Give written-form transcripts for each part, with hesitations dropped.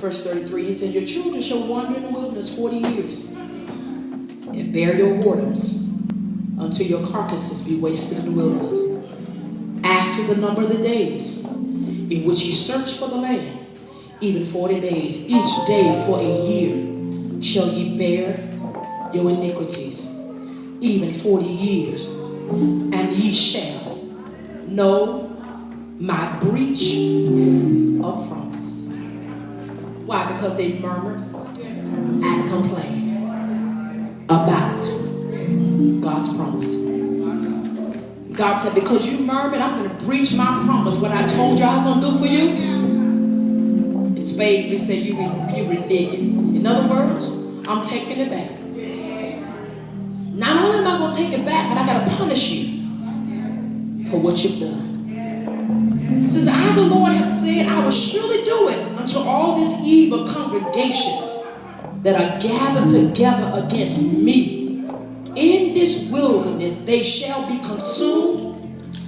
Verse 33, he said, your children shall wander in the wilderness 40 years and bear your whoredoms until your carcasses be wasted in the wilderness. After the number of the days in which ye search for the land, even 40 days, each day for a year, shall ye bear your iniquities, even 40 years, and ye shall know my breach of promise. Why? Because they murmured and complained about God's promise. God said, because you murmured, I'm going to breach my promise. What I told you I was going to do for you. In spades, we say you reneging. In other words, I'm taking it back. Not only am I going to take it back, but I got to punish you for what you've done. It says, I, the Lord, have said, I will surely do it until all this evil congregation that are gathered together against me in this wilderness, they shall be consumed,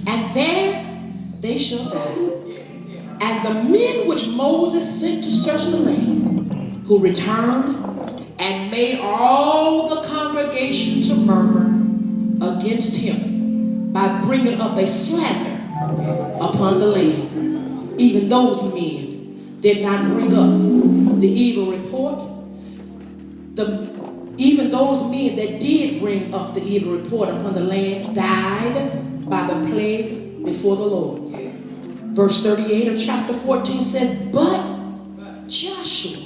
and there they shall die. And the men which Moses sent to search the land, who returned and made all the congregation to murmur against him by bringing up a slander upon the land, even those men did not bring up the evil report. Even those men that did bring up the evil report upon the land died by the plague before the Lord. Verse 38 of chapter 14 says, but Joshua,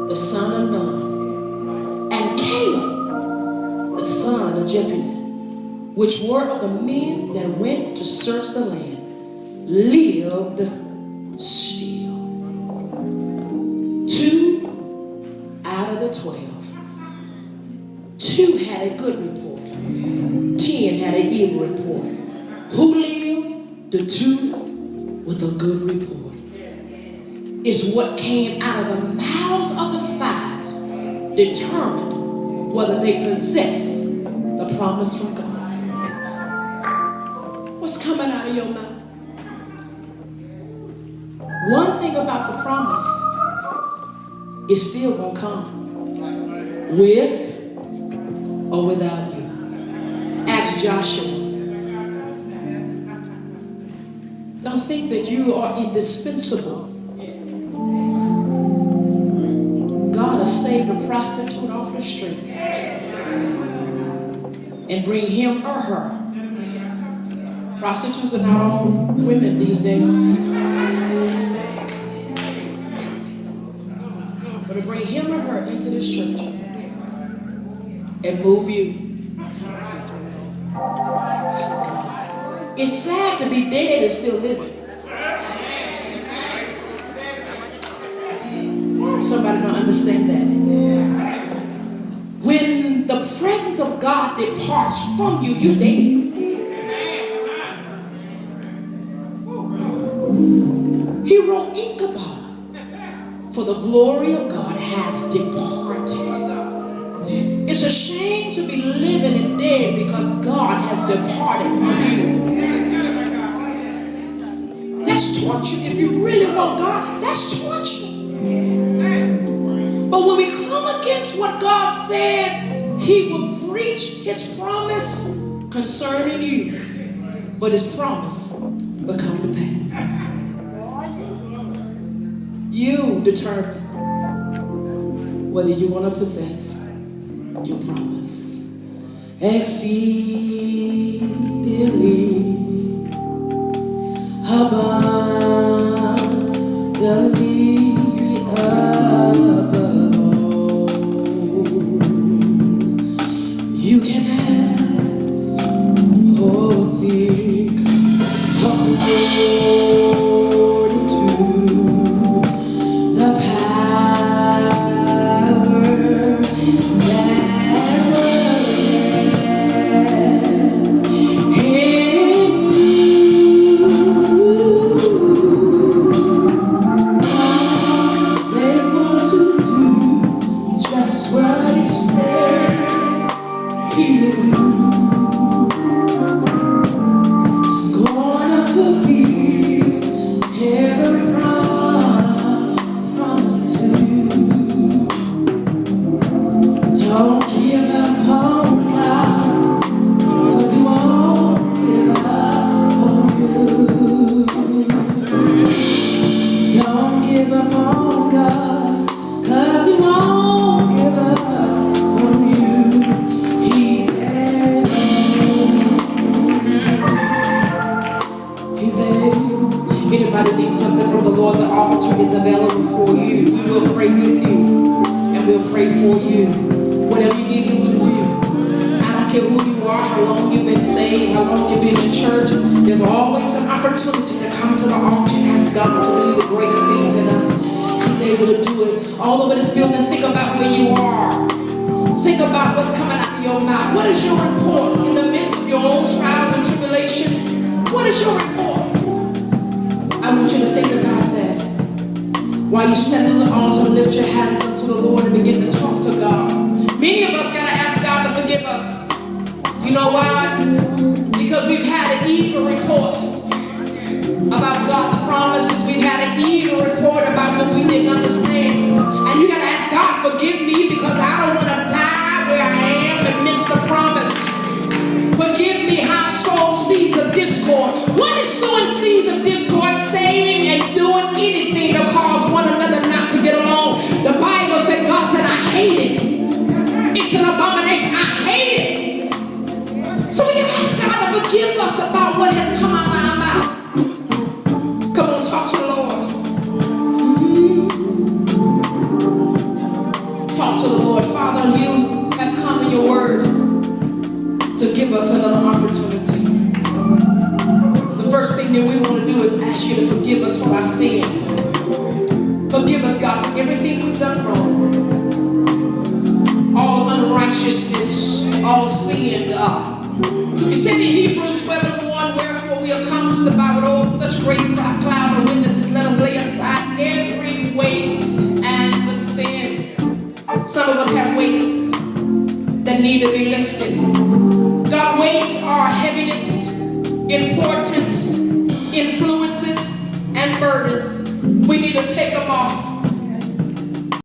the son of Nun, and Caleb, the son of Jephunneh, which were of the men that went to search the land, lived still. 2 out of the 12. 2 had a good report. 10 had an evil report. Who lived? The 2 with a good report. It's what came out of the mouths of the spies determined whether they possess the promise from God. What's coming out of your mouth? One thing about the promise, it's still gonna come, with or without you. Ask Joshua. Don't think that you are indispensable. God will save a prostitute off the street and bring him or her. Prostitutes are not all women these days. But to bring him or her into this church and move you. It's sad to be dead and still living. Somebody don't understand that. When the presence of God departs from you, you're dead. He wrote Ichabod, for the glory of God has departed. It's a shame to be living and dead because God has departed from you. That's torture. If you really want God, that's torture. But when we come against what God says, he will preach his promise concerning you. But his promise will come to pass. You determine whether you want to possess your promise. Exceedingly abundantly above all you can ask or think, according to the power that Don't give up on God, 'cause He won't give up on you. He's able. He's able. Anybody needs something from the Lord, the altar is available for you. We will pray with you, and we'll pray for you. Whatever you need Him to do. I don't care who you are, how long you've been saved, how long you've been in church. There's always an opportunity to come to the altar and ask God to do the greater things in us. He's able to do it. All over this building, think about where you are. Think about what's coming out of your mouth. What is your report in the midst of your own trials and tribulations? What is your report? I want you to think about that. While you stand on the altar, lift your hands up to the Lord and begin to talk to God. Many of us got to ask God to forgive us. You know why? Because we've had an evil report about God's promises. We've had an evil report about what we didn't understand. And you got to ask God, forgive me, because I don't want to die where I am and miss the promise. Forgive me how I've sown seeds of discord. What is sowing seeds of discord? Saying and doing anything to cause one another not to get along. The Bible said, God said, I hate it. It's an abomination. I hate it. So we can ask God to forgive us about what has come out of our mouth. Come on, talk to the Lord. Talk to the Lord. Father, you have come in your word to give us another opportunity. The first thing that we want to do is ask you to forgive us for our sins. Forgive us, God, for everything we've done wrong. All unrighteousness, all sin, God. You said in Hebrews 12:1, wherefore we accomplished about with all such great cloud of witnesses, let us lay aside every weight and the sin. Some of us have weights that need to be lifted. God, weights are heaviness, importance, influences, and burdens. We need to take them off.